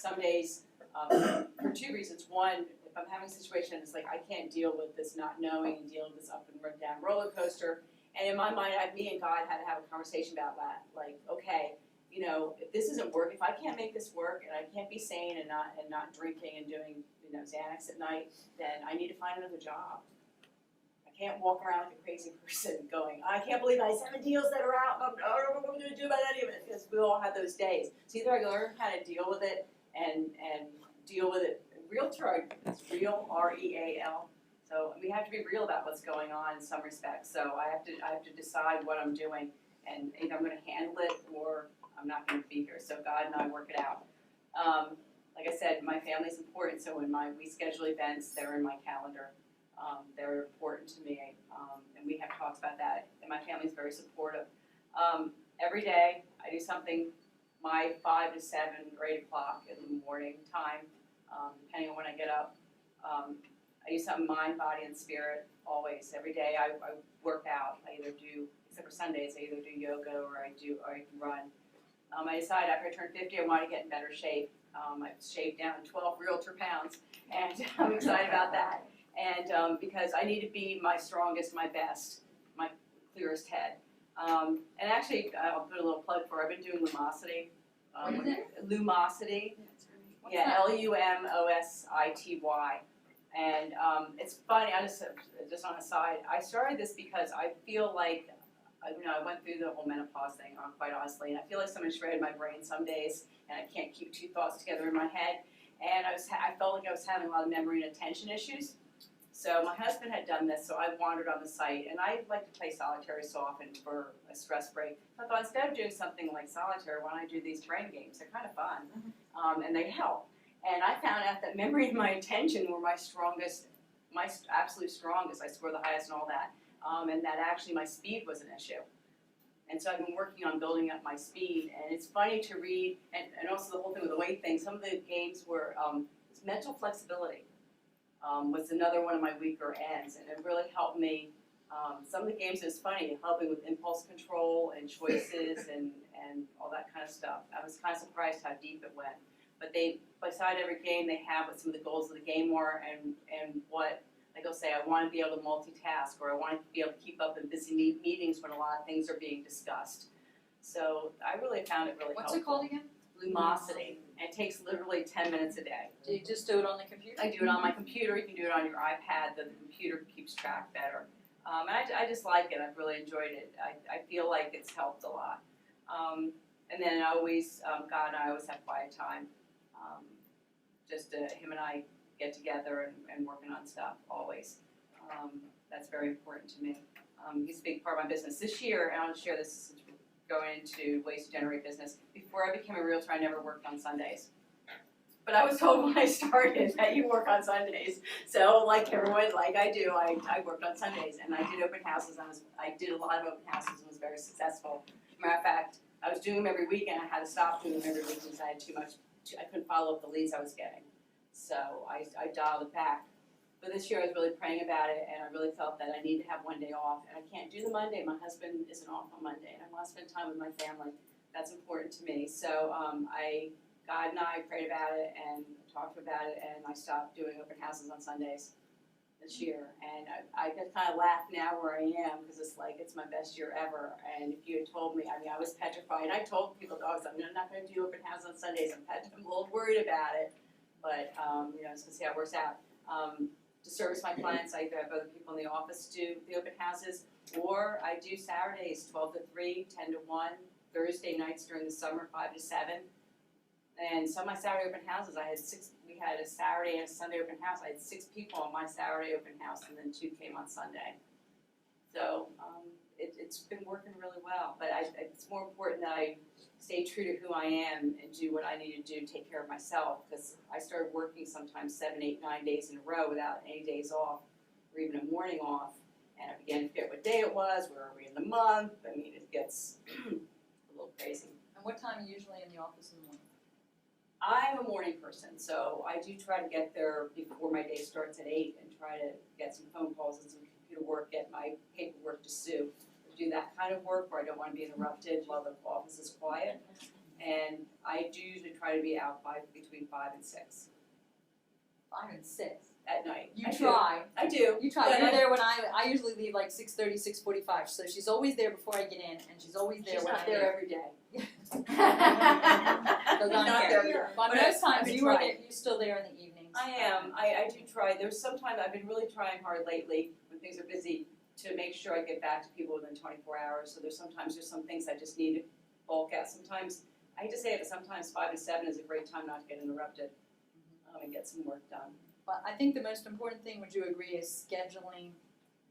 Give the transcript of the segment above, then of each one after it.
some days, for two reasons. One, if I'm having a situation, it's like I can't deal with this not knowing and dealing with this up and down roller coaster. And in my mind, me and God had to have a conversation about that. Like, okay, you know, if this isn't working, if I can't make this work and I can't be sane and not drinking and doing, you know, Xanax at night, then I need to find another job. I can't walk around like a crazy person going, I can't believe I have 7 deals that are out, I don't know what I'm gonna do about any of it, because we all have those days. So either I learn how to deal with it and deal with it. Realtor, it's real, R-E-A-L. So we have to be real about what's going on in some respects. So I have to decide what I'm doing, and either I'm gonna handle it or I'm not gonna be here. So God and I work it out. Like I said, my family's important, so when we schedule events, they're in my calendar. They're important to me, and we have talks about that, and my family's very supportive. Every day, I do something, my 5 to 7 or 8 o'clock in the morning time, depending on when I get up. I do something mind, body, and spirit, always. Every day I work out. I either do, except for Sundays, I either do yoga or I can run. I decided after I turned 50, I wanted to get in better shape. I've shaved down 12 realtor pounds, and I'm excited about that. And because I need to be my strongest, my best, my clearest head. And actually, I'll put a little plug for, I've been doing Lumosity. What is it? Lumosity. What's Yeah, that? Lumosity. And it's funny, just on a side, I started this because I feel like, you know, I went through the whole menopause thing, quite honestly, and I feel like someone shredded my brain some days, and I can't keep 2 thoughts together in my head. And I felt like I was having a lot of memory and attention issues. So my husband had done this, so I wandered on the site, and I like to play solitaire so often for a stress break. I thought instead of doing something like solitaire, why don't I do these brain games? They're kind of fun, and they help. And I found out that memory and my attention were my strongest, my absolute strongest. I scored the highest and all that, and that actually my speed was an issue. And so I've been working on building up my speed, and it's funny to read, and also the whole thing with the weight thing. Some of the games were mental flexibility. Was another one of my weaker ends, and it really helped me. Some of the games, it's funny, helping with impulse control and choices and all that kind of stuff. I was kind of surprised how deep it went. But beside every game, they have what some of the goals of the game were, and what, like I'll say, I want to be able to multitask, or I want to be able to keep up in busy meetings when a lot of things are being discussed. So I really found it really What's helpful. it called again? Lumosity. And it takes literally 10 minutes a day. Do you just do it on the computer? I do it on my computer. You can do it on your iPad. The computer keeps track better. And I just like it. I've really enjoyed it. I feel like it's helped a lot. And then I always, God and I always have quiet time. Just him and I get together and working on stuff always. That's very important to me. He's a big part of my business. This year, and I'll share this since we're going into ways to generate business. Before I became a realtor, I never worked on Sundays. But I was told when I started that you work on Sundays. So like everyone, like I do, I worked on Sundays, and I did open houses. I did a lot of open houses and was very successful. Matter of fact, I was doing them every weekend. I had to stop doing them every week because I had too much. I couldn't follow up the leads I was getting. So I dialed it back. But this year I was really praying about it, and I really felt that I need to have one day off. And I can't do the Monday. My husband isn't off on Monday, and I want to spend time with my family. That's important to me. So God and I prayed about it and talked about it, and I stopped doing open houses on Sundays this year. And I just kind of laugh now where I am, because it's like it's my best year ever. And if you had told me, I was petrified. And I told people, dogs, I'm not going to do open houses on Sundays. I'm a little worried about it, but you know, just to see how it works out. To service my clients, I either have other people in the office do the open houses, or I do Saturdays, 12 to 3, 10 to 1, Thursday nights during the summer, 5 to 7. And some of my Saturday open houses, we had a Saturday and a Sunday open house. I had 6 people on my Saturday open house, and then 2 came on Sunday. So it's been working really well. But it's more important that I stay true to who I am and do what I need to do, take care of myself. Because I started working sometimes 7, 8, 9 days in a row without any days off, or even a morning off. And I began to forget what day it was, where are we in the month. I mean, it gets a little crazy. And what time are you usually in the office in the morning? I'm a morning person, so I do try to get there before my day starts at 8 and try to get some phone calls and some computer work, get my paperwork to Sue. Do that kind of work where I don't want to be interrupted while the office is quiet. And I do usually try to be out by between 5 and 6 5 and 6. at night. You I do. try. I do. You try. But You're I- there when I usually leave like 6:30, 6:45. So she's always there before I get in, and she's always there She's when not I there leave. every day. Does not Not care. there. But But most I've times been you are trying. there. You're still there in the evenings. I am. I do try. There's sometimes I've been really trying hard lately when things are busy to make sure I get back to people within 24 hours. So there's some things I just need to bulk out. Sometimes, I hate to say it, but sometimes 5 to 7 is a great time not to get interrupted and get some work done. But I think the most important thing, would you agree, is scheduling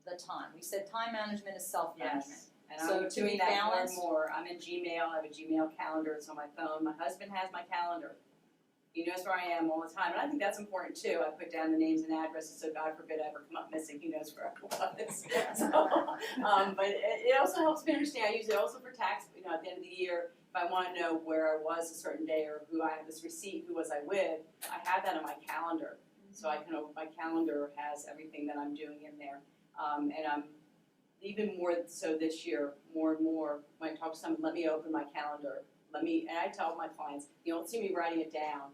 the time. We said time management is self-management. And So I'm to doing be that balanced- more and more. I'm in Gmail. I have a Gmail calendar. It's on my phone. My husband has my calendar. He knows where I am all the time, and I think that's important too. I put down the names and addresses, so God forbid I ever come up missing, he knows where I was. So, but it also helps me understand. I use it also for tax, at the end of the year, if I wanna know where I was a certain day or who I have this receipt, who was I with, I have that on my calendar. So my calendar has everything that I'm doing in there. And I'm even more so this year, more and more, when I talk to someone, let me open my calendar. And I tell my clients, you don't see me writing it down.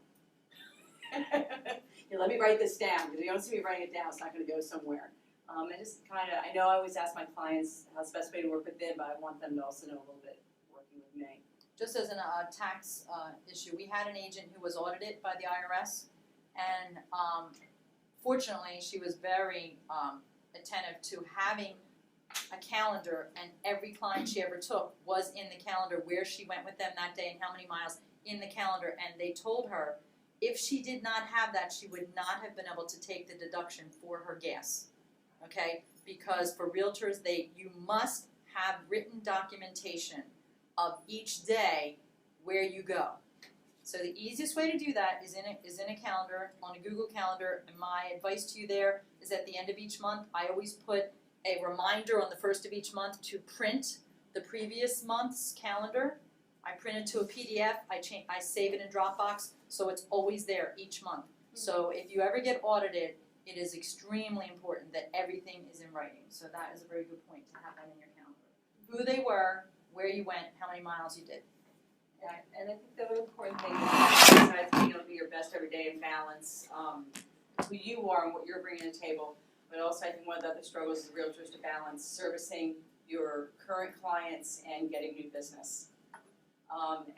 Let me write this down, because you don't see me writing it down, it's not gonna go somewhere. I know I always ask my clients how's the best way to work with them, but I want them to also know a little bit working with me. Just as a tax issue, we had an agent who was audited by the IRS, and fortunately, she was very attentive to having a calendar, and every client she ever took was in the calendar where she went with them that day and how many miles in the calendar, and they told her if she did not have that, she would not have been able to take the deduction for her gas, okay? Because for realtors, you must have written documentation of each day where you go. So the easiest way to do that is in a calendar, on a Google Calendar, and my advice to you there is at the end of each month, I always put a reminder on the first of each month to print the previous month's calendar. I print it to a PDF, I save it in Dropbox, so it's always there each month. So if you ever get audited, it is extremely important that everything is in writing. So that is a very good point, to have that in your calendar. Who they were, where you went, how many miles you did. Yeah, and I think the other important thing is, besides being able to be your best every day and balance who you are and what you're bringing to the table, but also I think one of the other struggles is realtors to balance servicing your current clients and getting new business.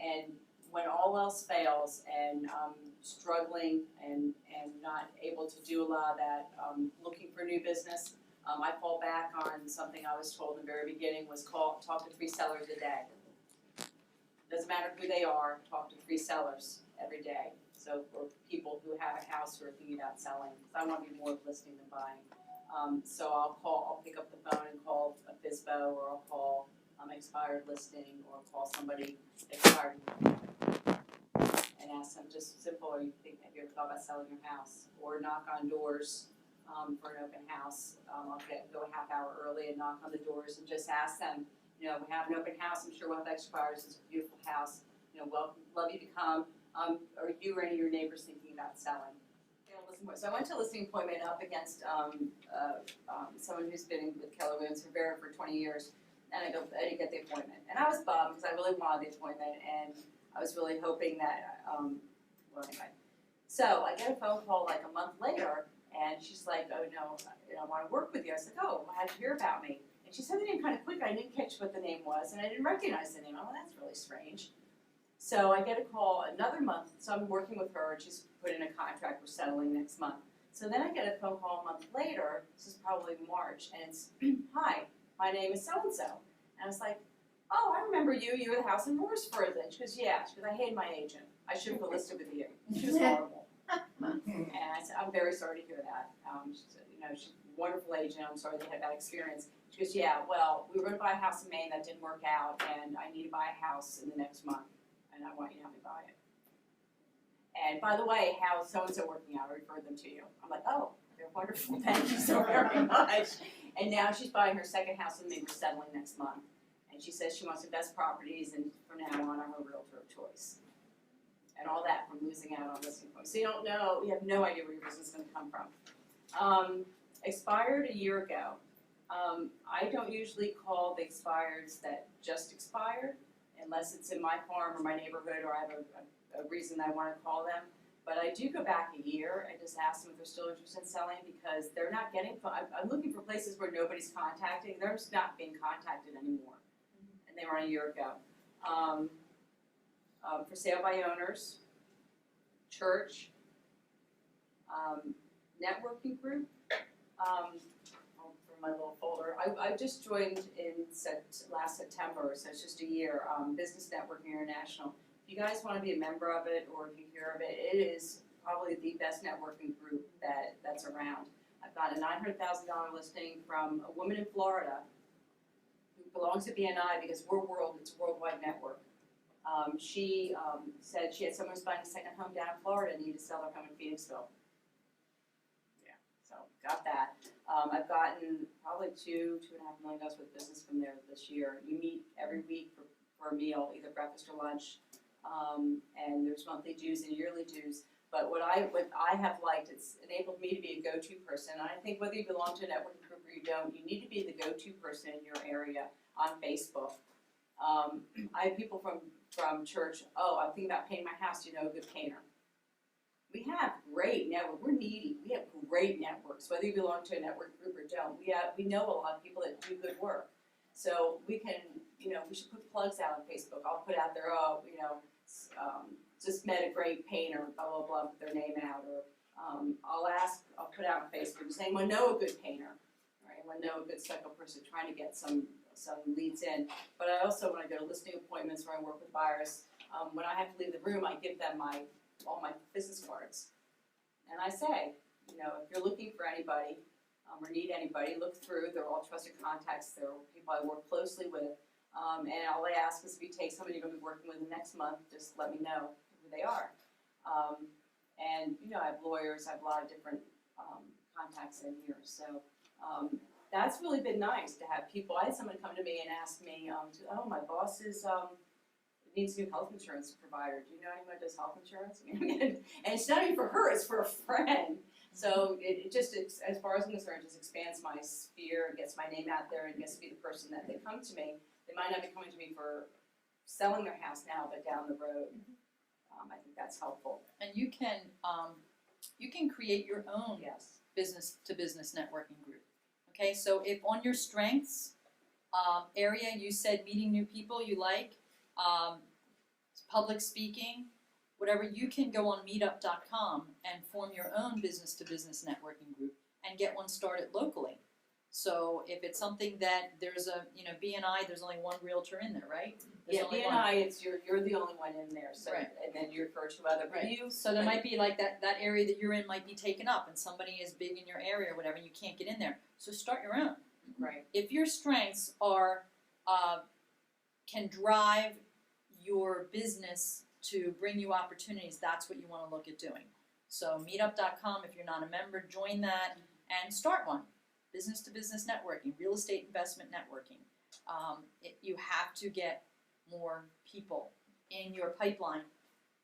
And when all else fails and struggling and not able to do a lot of that, looking for new business, I fall back on something I was told in the very beginning was talk to 3 sellers a day. Doesn't matter who they are, talk to 3 sellers every day. So for people who have a house who are thinking about selling, because I want to be more of listing than buying. So I'll pick up the phone and call a FSBO, or I'll call expired listing, or call somebody expired and ask them just simple, have you ever thought about selling your house? Or knock on doors for an open house. I'll go a half hour early and knock on the doors and just ask them, we have an open house, I'm sure we'll have expires, it's a beautiful house, love you to come. Are you or any of your neighbors thinking about selling? So I went to a listing appointment up against someone who's been with Keller Williams Rivera for 20 years, and I didn't get the appointment. And I was bummed because I really wanted the appointment, and I was really hoping that, well anyway. So I get a phone call like a month later, and she's like, oh no, I want to work with you. I said, oh, how'd you hear about me? And she said the name kind of quick, I didn't catch what the name was, and I didn't recognize the name. Oh, that's really strange. So I get a call another month, so I'm working with her, and she's put in a contract, we're settling next month. So then I get a phone call a month later, this is probably March, and it's, hi, my name is so-and-so. And I was like, oh, I remember you, you were the house in Mooresford then. She goes, yeah, I hate my agent, I should have listed with you. She was horrible. And I said, I'm very sorry to hear that. She said, she's a wonderful agent, I'm sorry they had that experience. She goes, yeah, well, we were gonna buy a house in Maine that didn't work out, and I need to buy a house in the next month, and I want you to help me buy it. And by the way, how's so-and-so working out? I referred them to you. I'm like, oh, they're wonderful, thank you so very much. And now she's buying her second house with me, we're settling next month. And she says she wants the best properties, and from now on, I'm a realtor of choice. And all that from losing out on listing points. So you have no idea where your business is gonna come from. Expired a year ago. I don't usually call the expireds that just expired. unless it's in my farm or my neighborhood or I have a reason I wanna call them. But I do go back a year and just ask them if they're still interested in selling because they're not getting, I'm looking for places where nobody's contacting, they're just not being contacted anymore. And they were on a year ago. For sale by owners, church, networking group, for my little folder. I just joined in last September, so it's just a year, Business Networking International. If you guys wanna be a member of it, or if you hear of it, it is probably the best networking group that's around. I've got a $900,000 listing from a woman in Florida who belongs to BNI because it's a worldwide network. She said she had someone who's buying a second home down in Florida and needed to sell their home in Phoenixville. Yeah, so got that. I've gotten probably $2.5 million worth of business from there this year. You meet every week for a meal, either breakfast or lunch. And there's monthly dues and yearly dues. But what I have liked, it's enabled me to be a go-to person. And I think whether you belong to a networking group or you don't, you need to be the go-to person in your area on Facebook. I have people from church, I'm thinking about painting my house, do you know a good painter? We have great network, we're needy, we have great networks, whether you belong to a network group or don't. We know a lot of people that do good work. So we can, we should put plugs out on Facebook. I'll put out there, just met a great painter, blah, blah, blah, put their name out. Or I'll put out on Facebook saying, I know a good painter, right? I know a good stucco person trying to get some leads in. But I also, when I go to listing appointments where I work with buyers, when I have to leave the room, I give them all my business cards. And I say, if you're looking for anybody, or need anybody, look through, they're all trusted contacts, they're people I work closely with, and all I ask is if you take somebody you're going to be working with the next month, just let me know who they are. And I have lawyers, I have a lot of different contacts in here, so that's really been nice to have people. I had someone come to me and ask me, my boss needs a new health insurance provider. Do you know anyone who does health insurance? And it's not even for her, it's for a friend. So it just, as far as I'm concerned, just expands my sphere, gets my name out there, and gets to be the person that they come to me. They might not be coming to me for selling their house now, but down the road. I think that's helpful. And you can create your own Yes. business-to-business networking group. Okay, so if on your strengths area you said meeting new people you like, public speaking, whatever, you can go on meetup.com and form your own business-to-business networking group and get one started locally. So if it's something that there's a, BNI, there's only one realtor in there, right? There's only one. BNI, it's you're the only one in there, so Right. and then you refer to other. But Right. So there might be like that area that you're in might be taken up and somebody is big in your area or whatever and you can't get in there. So start your own. Right. If your strengths are, can drive your business to bring you opportunities, that's what you want to look at doing. So meetup.com, if you're not a member, join that and start one. Business to business networking, real estate investment networking. You have to get more people in your pipeline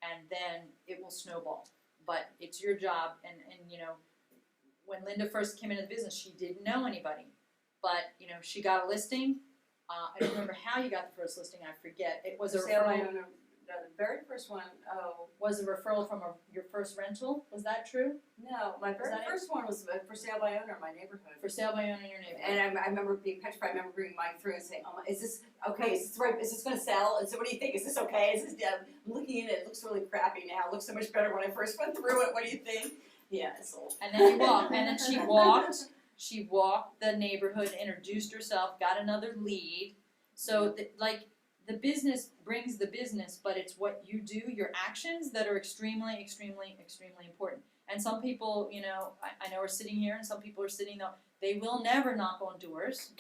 and then it will snowball. But it's your job and when Linda first came into the business, she didn't know anybody. But, she got a listing. I don't remember how you got the first listing, I forget. It was a referral. The very first one, Was a referral from your first rental? Was that true? no, my very that it? first one was for sale by owner in my neighborhood. For sale by owner in your neighborhood. And I remember being petrified. I remember bringing Mike through and saying, is this okay? Is this right? Is this going to sell? And so what do you think? Is this okay? Is this, I'm looking at it, it looks really crappy now. It looks so much better when I first went through it. What do you think? Yeah, it's sold. And then she walked the neighborhood, introduced herself, got another lead. So the business brings the business, but it's what you do, your actions that are extremely, extremely, extremely important. And some people, I know are sitting here and some people are sitting there, they will never knock on doors.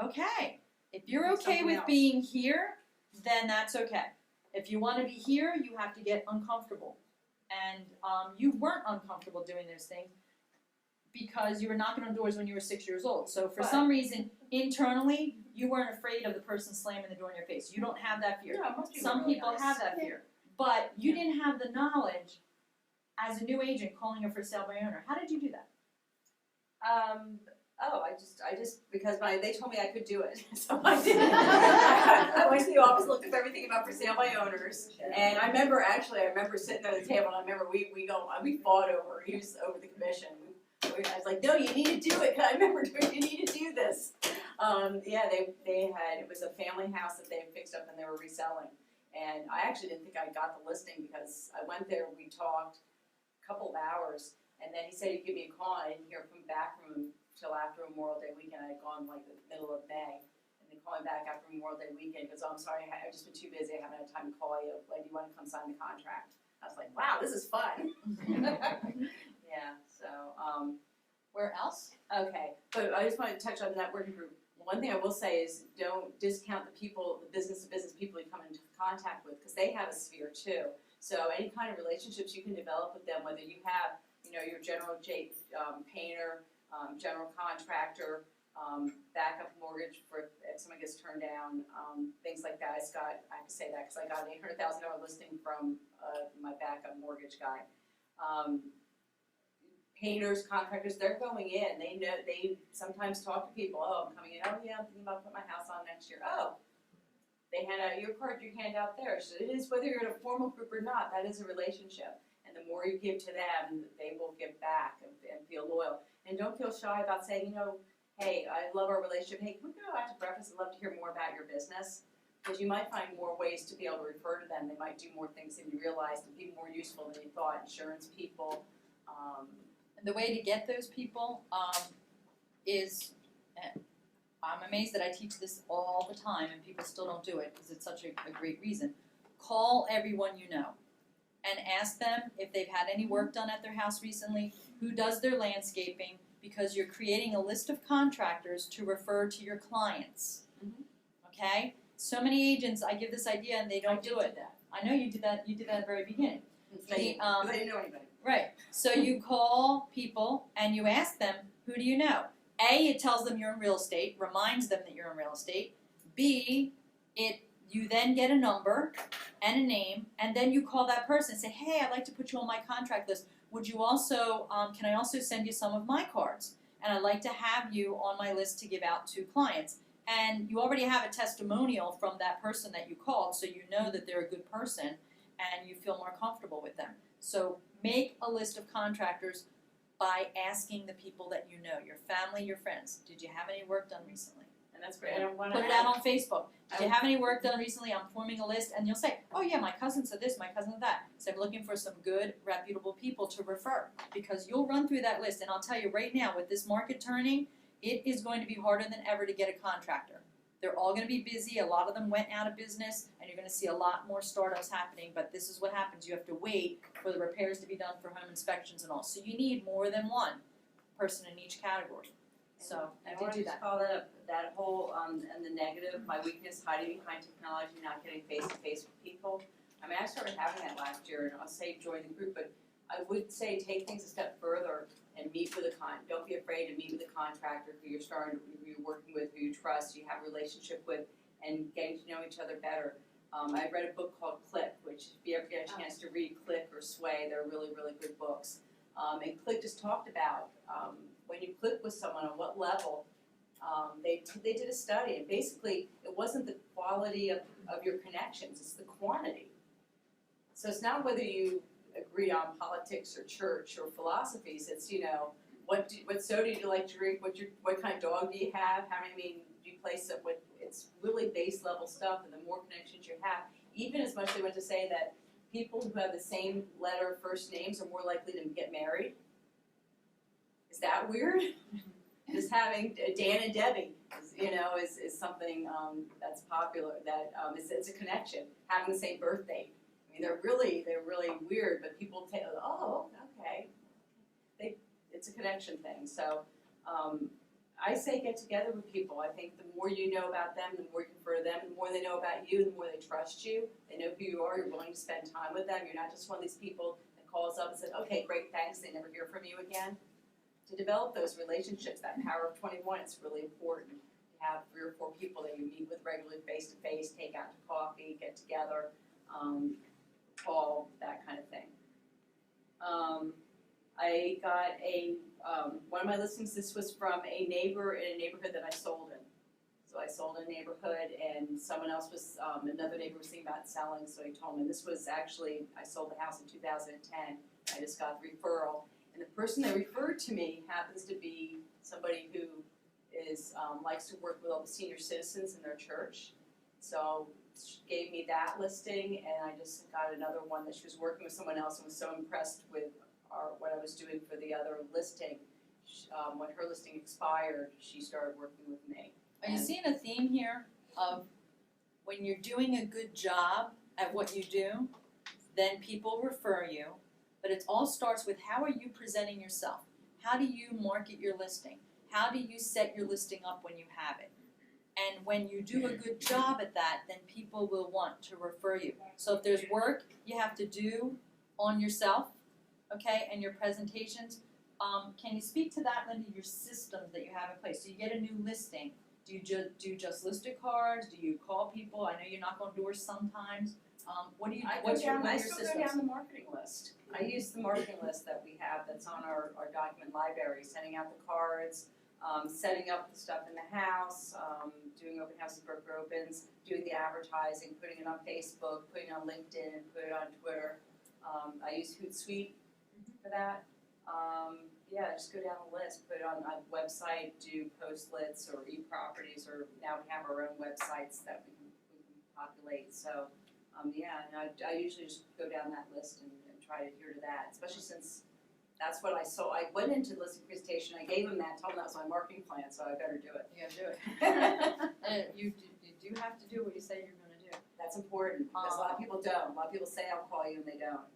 Okay, if you're okay Something with else. being here, then that's okay. If you want to be here, you have to get uncomfortable. And you weren't uncomfortable doing those things because you were knocking on doors when you were 6 years old. So for some reason, internally, you weren't afraid of the person slamming the door in your face. You don't have that fear. Yeah, most Some really people nice. have that fear. But you didn't have the knowledge as a new agent calling her for sale by owner. How did you do that? oh, I just, because they told me I could do it, so I did it. I went to the office, looked up everything about for sale by owners, and I remember sitting there at the table, and I remember we fought over the commission. I was like, no, you need to do it, 'cause I remember you need to do this. Yeah, it was a family house that they had fixed up and they were reselling. And I actually didn't think I got the listing because I went there, we talked a couple of hours, and then he said he'd give me a call, and I didn't hear back from him till after Memorial Day weekend. I had gone like the middle of May, and they called me back after Memorial Day weekend, because, oh, I'm sorry, I've just been too busy, I haven't had time to call you, like, do you wanna come sign the contract? I was like, wow, this is fun. Yeah, so, Where else? okay, but I just wanted to touch on that working group. One thing I will say is don't discount the business-to-business people you come into contact with, because they have a sphere too. So any kind of relationships you can develop with them, whether you have, your general painter, general contractor, backup mortgage for if someone gets turned down, things like that. I have to say that because I got an $800,000 listing from my backup mortgage guy. Painters, contractors, they're going in, they sometimes talk to people, oh, I'm coming in, oh yeah, I'm thinking about putting my house on next year, oh. They hand out your card, you hand out theirs, so it is, whether you're in a formal group or not, that is a relationship. And the more you give to them, they will give back and feel loyal. And don't feel shy about saying, hey, I love our relationship, hey, can we go out to breakfast, I'd love to hear more about your business. Because you might find more ways to be able to refer to them, they might do more things than you realized and be more useful than you thought, insurance people, The way to get those people is, I'm amazed that I teach this all the time and people still don't do it because it's such a great reason. Call everyone you know and ask them if they've had any work done at their house recently, who does their landscaping, because you're creating a list of contractors to refer to your clients. Okay? So many agents, I give this idea and they don't do it. I know you did that at the very beginning. Because I didn't know anybody. Right. So you call people and you ask them, who do you know? A, it tells them you're in real estate, reminds them that you're in real estate. B, you then get a number and a name, and then you call that person and say, hey, I'd like to put you on my contract list. Would you also, can I also send you some of my cards? And I'd like to have you on my list to give out to clients. And you already have a testimonial from that person that you called, so you know that they're a good person and you feel more comfortable with them. So make a list of contractors by asking the people that you know, your family, your friends. Did you have any work done recently? And that's great. I don't want to Put it out on Facebook. Did you have any work done recently? I'm forming a list, and you'll say, oh yeah, my cousin said this, my cousin said that. So I'm looking for some good, reputable people to refer, because you'll run through that list, and I'll tell you right now, with this market turning, it is going to be harder than ever to get a contractor. They're all going to be busy. A lot of them went out of business, and you're going to see a lot more startups happening. But this is what happens. You have to wait for the repairs to be done for home inspections and all. So you need more than one person in each category. So I did do that. Call that whole and the negative, my weakness, hiding behind technology, not getting face to face with people. I mean, I started having that last year, and I'll say join the group, but I would say take things a step further and meet with don't be afraid to meet with a contractor who you're working with, who you trust, you have a relationship with, and getting to know each other better. I read a book called Click, which if you ever get a chance to read Click or Sway, they're really, really good books. And Click just talked about when you click with someone, on what level. They did a study, and basically it wasn't the quality of your connections, it's the quantity. So it's not whether you agree on politics or church or philosophies, it's, what soda do you like to drink, what kind of dog do you have, how many do you place it with, it's really base level stuff, and the more connections you have, even as much as they went to say that people who have the same letter first names are more likely to get married. Is that weird? Just having Dan and Debbie, is something that's popular. That it's a connection. Having the same birthday. I mean, they're really weird, but people take, oh, okay. It's a connection thing. So I say get together with people. I think the more you know about them, the more you confer to them, the more they know about you, the more they trust you. They know who you are. You're willing to spend time with them. You're not just one of these people that calls up and says, okay, great, thanks. They never hear from you again. To develop those relationships, that power of 21, it's really important to have 3 or 4 people that you meet with regularly face to face, take out to coffee, get together, call, that kind of thing. I got one of my listings, this was from a neighbor in a neighborhood that I sold in. So I sold a neighborhood and someone else was, another neighbor was thinking about selling, so he told me, this was actually, I sold the house in 2010, I just got the referral. And the person that referred to me happens to be somebody who is, likes to work with all the senior citizens in their church. So she gave me that listing and I just got another one that she was working with someone else and was so impressed with what I was doing for the other listing. When her listing expired, she started working with me. Are you seeing a theme here of when you're doing a good job at what you do, then people refer you, but it all starts with how are you presenting yourself? How do you market your listing? How do you set your listing up when you have it? And when you do a good job at that, then people will want to refer you. So if there's work you have to do on yourself, okay, and your presentations, can you speak to that, Linda, your systems that you have in place? So you get a new listing. Do you just listed cards? Do you call people? I know you knock on doors sometimes. What do you? I What's your still systems? go down the marketing list. I use the marketing list that we have that's on our document library, sending out the cards, setting up the stuff in the house, doing open houses, broker opens, doing the advertising, putting it on Facebook, putting it on LinkedIn, put it on Twitter. I use Hootsuite for that. Yeah, just go down the list, put it on a website, do Postlets or e-properties, or now we have our own websites that we can populate. So, yeah, and I usually just go down that list and try to adhere to that, especially since that's what I saw. I went into the listing presentation, I gave them that, told them that was my marketing plan, so I better do it. You gotta do it. You do have to do what you say you're gonna do. That's important, because a lot of people don't. A lot of people say I'll call you and they don't.